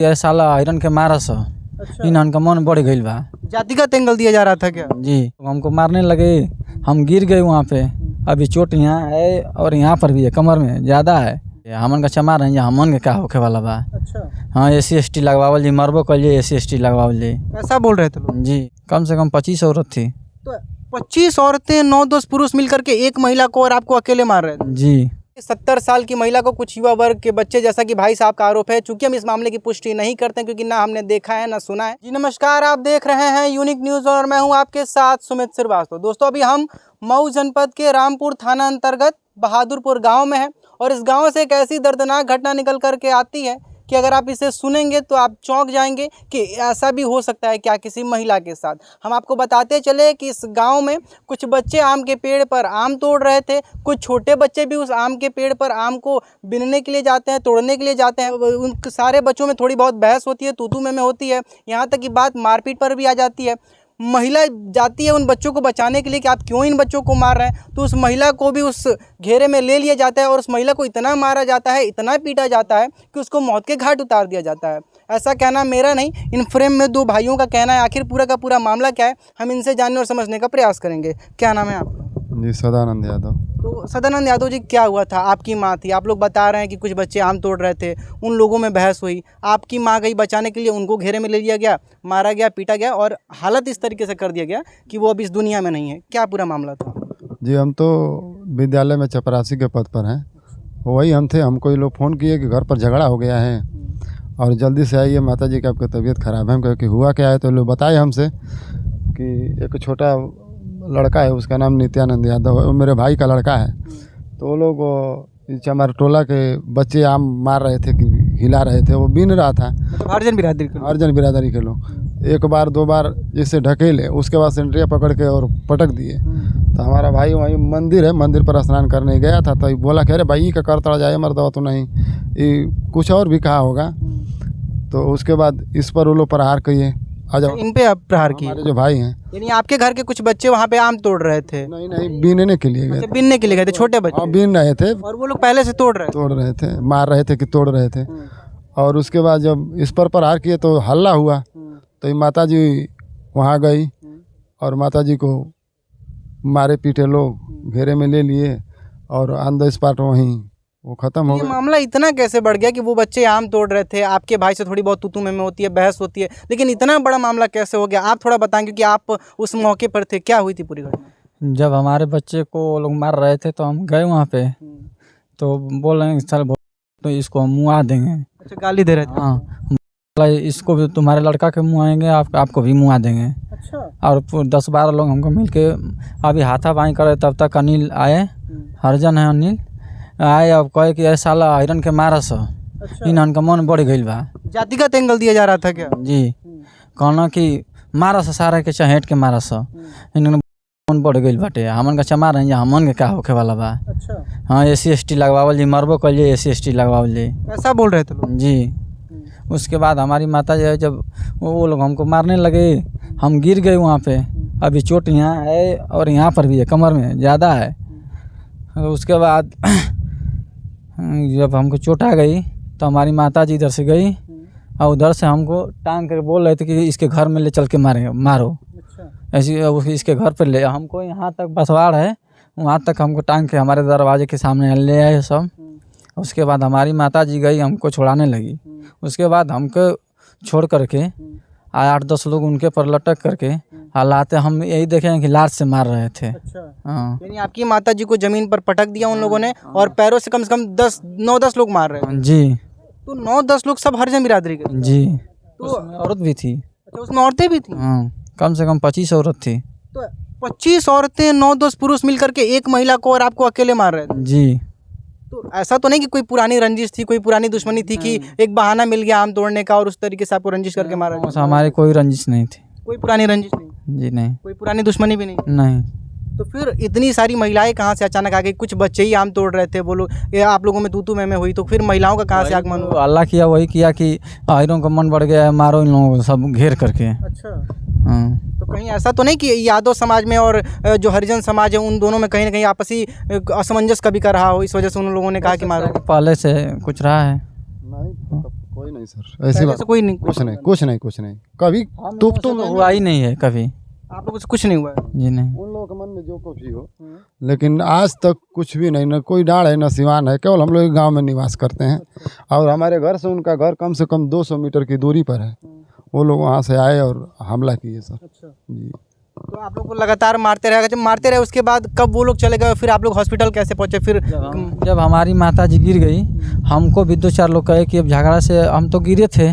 ये साला आयरन के मारस अच्छा। इनका मन बढ़ गई बा। जातिगत एंगल दिया जा रहा था क्या? जी हमको मारने लगे, हम गिर गए वहाँ पे। अभी चोट यहाँ है और यहाँ पर भी है, कमर में ज़्यादा है। हमन का चमा रहे हैं, हमन के क्या होखे वाला बा। अच्छा। हाँ SC ST लगवावल जी, मरबो करिए SC ST लगवावल जी। ऐसा बोल रहे थे लोग? जी कम से कम 25 औरत थी। तो 25 औरतें 9-10 पुरुष मिलकर के एक महिला को और आपको अकेले मार रहे थे? जी 70 साल की महिला को कुछ युवा वर्ग के बच्चे, जैसा कि भाई साहब का आरोप है। चूंकि हम इस मामले की पुष्टि नहीं करते हैं क्योंकि ना हमने देखा है ना सुना है। जी नमस्कार, आप देख रहे हैं यूनिक न्यूज़ और मैं हूं आपके साथ सुमित श्रीवास्तव। दोस्तों अभी हम मऊ जनपद के रामपुर थाना अंतर्गत बहादुरपुर गांव में है और इस गांव से एक ऐसी दर्दनाक घटना निकल करके आती है कि अगर आप इसे सुनेंगे तो आप चौंक जाएंगे कि ऐसा भी हो सकता है क्या किसी महिला के साथ। हम आपको बताते चले कि इस गांव में कुछ बच्चे आम के पेड़ पर आम तोड़ रहे थे। कुछ छोटे बच्चे भी उस आम के पेड़ पर आम को बीनने के लिए जाते हैं, तोड़ने के लिए जाते हैं। उन सारे बच्चों में थोड़ी बहुत बहस होती है, तू में होती है, यहाँ तक कि बात मारपीट पर भी आ जाती है। महिला जाती है उन बच्चों को बचाने के लिए कि आप क्यों इन बच्चों को मार रहे हैं, तो उस महिला को भी उस घेरे में ले लिया जाता है और उस महिला को इतना मारा जाता है, इतना पीटा जाता है कि उसको मौत के घाट उतार दिया जाता है। ऐसा कहना मेरा नहीं, इन फ्रेम में दो भाइयों का कहना है। आखिर पूरा का पूरा मामला क्या है, हम इनसे जानने और समझने का प्रयास करेंगे। क्या नाम है आपका? जी सदानंद यादव। तो सदानंद यादव जी, क्या हुआ था? आपकी माँ थी, आप लोग बता रहे हैं कि कुछ बच्चे आम तोड़ रहे थे, उन लोगों में बहस हुई, आपकी माँ गई बचाने के लिए, उनको घेरे में ले लिया गया, मारा गया, पीटा गया और हालत इस तरीके से कर दिया गया कि वो अब इस दुनिया में नहीं है। क्या पूरा मामला था? जी हम तो विद्यालय में चपरासी के पद पर हैं, वही हम थे। हमको ये लोग फ़ोन किए कि घर पर झगड़ा हो गया है और जल्दी से आइए, माता जी की आपकी तबीयत ख़राब है। हम कहे कि हुआ क्या है, तो लोग बताए हमसे कि एक छोटा लड़का है, उसका नाम नित्यानंद यादव है, वो मेरे भाई का लड़का है। तो वो लोग हमारे टोला के बच्चे आम मार रहे थे कि हिला रहे थे, वो बीन रहा था। हरिजन बिरादरी के लोग? हरिजन बिरादरी के लोग एक बार दो बार जैसे ढकेले, उसके बाद सेंट्रिया पकड़ के और पटक दिए। तो हमारा भाई वहीं मंदिर है, मंदिर पर स्नान करने गया था, तो बोला कि अरे भाई का कर तड़ा जाए मर्दवा तो नहीं, ये कुछ और भी कहा होगा। तो उसके बाद इस पर वो लोग प्रहार किए। आ जाओ, इन पे आप प्रहार किए? हमारे जो भाई हैं। यानी आपके घर के कुछ बच्चे वहाँ पे आम तोड़ रहे थे? नहीं बीनने के लिए गए थे। बीनने के लिए गए थे छोटे बच्चे? हाँ बीन रहे थे, और वो लोग पहले से तोड़ रहे थे? मार रहे थे कि तोड़ रहे थे। और उसके बाद जब इस पर प्रहार किए तो हल्ला हुआ, तो ये माता जी वहाँ गई और माता जी को मारे पीटे लोग घेरे में ले लिए और ऑन द स्पॉट वहीं वो ख़त्म हो ये गया। मामला इतना कैसे बढ़ गया कि वो बच्चे आम तोड़ रहे थे, आपके भाई से थोड़ी बहुत तू में होती है, बहस होती है, लेकिन इतना बड़ा मामला कैसे हो गया? आप थोड़ा बताएं क्योंकि आप उस मौके पर थे। क्या हुई थी पूरी घटना? जब हमारे बच्चे को लोग मार रहे थे तो हम गए वहाँ पे, तो बोल रहे हैं चल तो इसको हम मुआ देंगे। अच्छा, गाली दे रहे थे? हाँ बोला इसको भी, तुम्हारे लड़का के मुआएंगे, आपको भी मुआ देंगे। अच्छा। और 10-12 लोग हमको मिल के अभी हाथापाई करे, तब तक अनिल आए, हरिजन है अनिल आए, अब कहे कि ऐसा साला आयरन के मारस अच्छा। इनका मन बढ़ गई बा। जातिगत एंगल दिया जा रहा था क्या? जी कहना कि मारस सारा के चहेट के मारस इन्होंने मन बढ़ गई बाटे, हमन का चमा रहे हैं, हमन के क्या होखे वाला बा। अच्छा। हाँ SC ST लगवावल जी, मरबो करिए SC ST लगवावल जी। ऐसा बोल रहे थे लोग? जी उसके बाद हमारी माता जी जब वो लोग हमको मारने लगे, हम गिर गए वहाँ पे। अभी चोट यहाँ है और यहाँ पर भी है, कमर में ज़्यादा है। उसके बाद जब हमको चोट आ गई तो हमारी माता जी इधर से गई और उधर से हमको टांग कर बोल रहे थे कि इसके घर में ले चल के मारो। ऐसी इसके घर पर ले, हमको यहाँ तक बसवाड़ है, वहाँ तक हमको टांग के हमारे दरवाजे के सामने ले आए सब। उसके बाद हमारी माता जी गई, हमको छुड़ाने लगी। उसके बाद हमको छोड़ करके 8-10 लोग उनके पर लटक करके हालात हम यही देखे हैं कि लात से मार रहे थे। अच्छा। हाँ यानी आपकी माता जी को जमीन पर पटक दिया उन लोगों ने और पैरों से कम 9-10 लोग मार रहे थे? जी। तो 9-10 लोग सब हरिजन बिरादरी के? जी तो उसमें औरत भी थी। अच्छा, उसमें औरतें भी थी? हाँ कम से कम 25 औरत थी। तो 25 औरतें 9-10 पुरुष मिलकर के एक महिला को और आपको अकेले मार रहे थे? जी। तो ऐसा तो नहीं कि कोई पुरानी रंजिश थी, कोई पुरानी दुश्मनी थी कि एक बहाना मिल गया आम तोड़ने का और उस तरीके से आपको रंजिश करके मारा? हमारे कोई रंजिश नहीं थी। कोई पुरानी रंजिश नहीं? जी नहीं। कोई पुरानी दुश्मनी भी नहीं? नहीं। तो फिर इतनी सारी महिलाएं कहाँ से अचानक आ गई? कुछ बच्चे ही आम तोड़ रहे थे, वो लोग आप लोगों में तू में हुई, तो फिर महिलाओं का कहाँ से आगमन हुआ? अल्लाह किया वही किया कि आयरों का मन बढ़ गया है, मारो इन लोगों को सब घेर करके। अच्छा। हाँ तो कहीं ऐसा तो नहीं कि यादव समाज में और जो हरिजन समाज है उन दोनों में कहीं ना कहीं आपसी असमंजस कभी का रहा हो, इस वजह से उन लोगों ने कहा कि मारो? पहले से कुछ रहा है। नहीं कोई नहीं सर, ऐसी पहले बात से कोई नहीं, कुछ नहीं कभी तो हुआ ही नहीं है कभी। आप लोगों से कुछ नहीं हुआ है? जी नहीं। उन लोगों के मन में जो कुछ भी हो, लेकिन आज तक कुछ भी नहीं, न कोई डाढ़ है न सिवान है, केवल हम लोग गांव में निवास करते हैं और हमारे घर से उनका घर कम से कम 200 मीटर की दूरी पर है। वो लोग वहाँ से आए और हमला किए सर। अच्छा, जी तो आप लोग को लगातार मारते रहेगा, जब मारते रहे उसके बाद कब वो लोग चले गए, फिर आप लोग हॉस्पिटल कैसे पहुंचे? फिर जब हमारी माता जी गिर गई, हमको भी 2-4 लोग कहे कि अब झगड़ा से हम तो गिरे थे,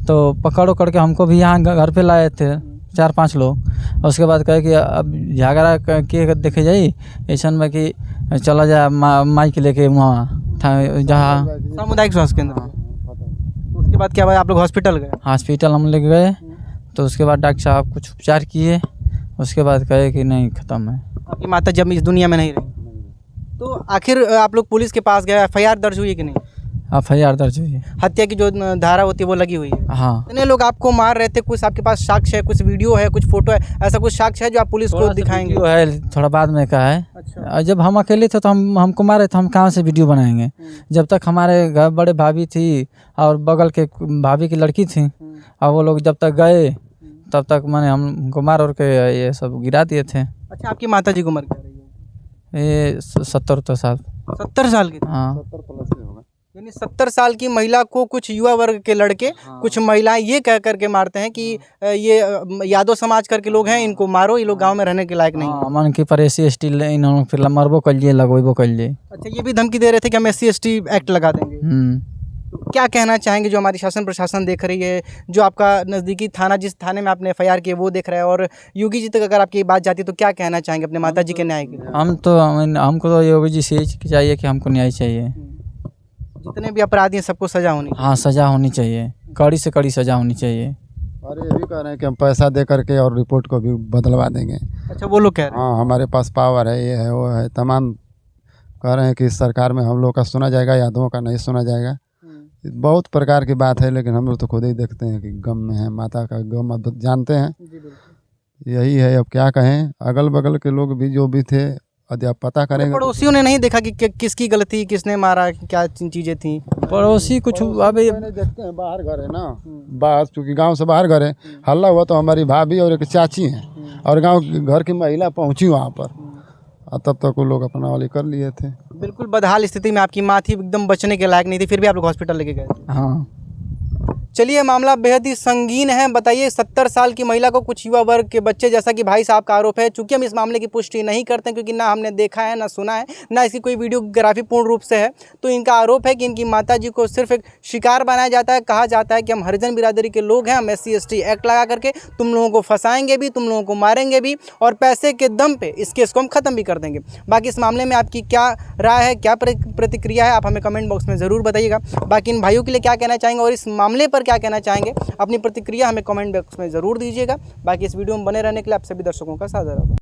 तो पकड़ो करके हमको भी यहाँ घर पे लाए थे 4-5 लोग। और उसके बाद कहे कि अब झगड़ा के देखे जाई ऐसा में कि चला जाए माई के लेके वहाँ जहाँ सामुदायिक स्वास्थ्य केंद्र। उसके बाद क्या हुआ, आप लोग हॉस्पिटल गए? हॉस्पिटल हम लेके गए, तो उसके बाद डॉक्टर साहब कुछ उपचार किए, उसके बाद कहे कि नहीं ख़त्म है। आपकी माता जब इस दुनिया में नहीं रही, तो आखिर आप लोग पुलिस के पास गए, FIR दर्ज हुई है कि नहीं? FIR दर्ज हुई है। हत्या की जो धारा होती है वो लगी हुई है। हाँ, इतने लोग आपको मार रहे थे, कुछ आपके पास साक्ष्य है, कुछ वीडियो है, कुछ फोटो है, ऐसा कुछ साक्ष्य है जो आप पुलिस को दिखाएंगे? वीडियो है, थोड़ा बाद में का है। अच्छा, और जब हम अकेले थे तो हमको मारे थे, हम कहाँ से वीडियो बनाएंगे? जब तक हमारे घर बड़े भाभी थी और बगल के भाभी की लड़की थी, और वो लोग जब तक गए तब तक मैंने हमको मार और के ये सब गिरा दिए थे। अच्छा, आपकी माता जी की उम्र क्या रही है? ये 70 साल। 70 साल की? हाँ, 70 प्लस ही होगा। यानी 70 साल की महिला को कुछ युवा वर्ग के लड़के, कुछ महिलाएं ये कह करके मारते हैं कि ये यादव समाज करके लोग हैं, इनको मारो, ये लोग गांव में रहने के लायक नहीं। हाँ, मन की पर SC ST इन्होंने फिर मरबो कर लिए, लगवेबो कर लिए। अच्छा, ये भी धमकी दे रहे थे कि हम SC ST एक्ट लगा देंगे। तो क्या कहना चाहेंगे जो हमारी शासन प्रशासन देख रही है, जो आपका नज़दीकी थाना, जिस थाने में आपने FIR किए वो देख रहा है, और योगी जी तक अगर आपकी बात जाती है तो क्या कहना चाहेंगे अपने माता जी के न्याय के लिए? हमको तो योगी जी से यही चाहिए कि हमको न्याय चाहिए। जितने भी अपराधी हैं सबको सजा होनी चाहिए। हाँ, सज़ा होनी चाहिए, कड़ी से कड़ी सज़ा होनी चाहिए। और ये भी कह रहे हैं कि हम पैसा दे करके और रिपोर्ट को भी बदलवा देंगे। अच्छा, वो लोग कह रहे हैं? हाँ, हमारे पास पावर है, ये है वो है, तमाम कह रहे हैं कि इस सरकार में हम लोग का सुना जाएगा, यादवों का नहीं सुना जाएगा। बहुत प्रकार की बात है, लेकिन हम लोग तो खुद ही देखते हैं कि गम में है, माता का गम अब जानते हैं। यही है, अब क्या कहें, अगल बगल के लोग भी जो भी थे यदि आप पता करेंगे। पड़ोसियों ने नहीं देखा कि किसकी गलती, किसने मारा, क्या चीज़ें थी? पड़ोसी कुछ अभी देखते हैं, बाहर घर है ना, बाहर चूँकि गांव से बाहर घर है, हल्ला हुआ तो हमारी भाभी और एक चाची हैं और गांव घर की महिला पहुंची वहां पर, और तब तक वो लोग अपना वाली कर लिए थे। बिल्कुल बदहाल स्थिति में आपकी माँ थी, एकदम बचने के लायक नहीं थी, फिर भी आप लोग हॉस्पिटल लेके गए थे। हाँ, चलिए, मामला बेहद ही संगीन है। बताइए, 70 साल की महिला को कुछ युवा वर्ग के बच्चे, जैसा कि भाई साहब का आरोप है, चूंकि हम इस मामले की पुष्टि नहीं करते हैं क्योंकि ना हमने देखा है, ना सुना है, ना इसकी कोई वीडियोग्राफी पूर्ण रूप से है, तो इनका आरोप है कि इनकी माताजी को सिर्फ एक शिकार बनाया जाता है। कहा जाता है कि हम हरिजन बिरादरी के लोग हैं, हम SC ST एक्ट लगा करके तुम लोगों को फंसाएंगे भी, तुम लोगों को मारेंगे भी, और पैसे के दम पे इस केस को हम ख़त्म भी कर देंगे। बाकी इस मामले में आपकी क्या राय है, क्या प्रतिक्रिया है, आप हमें कमेंट बॉक्स में ज़रूर बताइएगा। बाकी इन भाइयों के लिए क्या कहना चाहेंगे और इस मामले पर क्या कहना चाहेंगे, अपनी प्रतिक्रिया हमें कमेंट बॉक्स में ज़रूर दीजिएगा। बाकी इस वीडियो में बने रहने के लिए आप सभी दर्शकों का सादर आभार।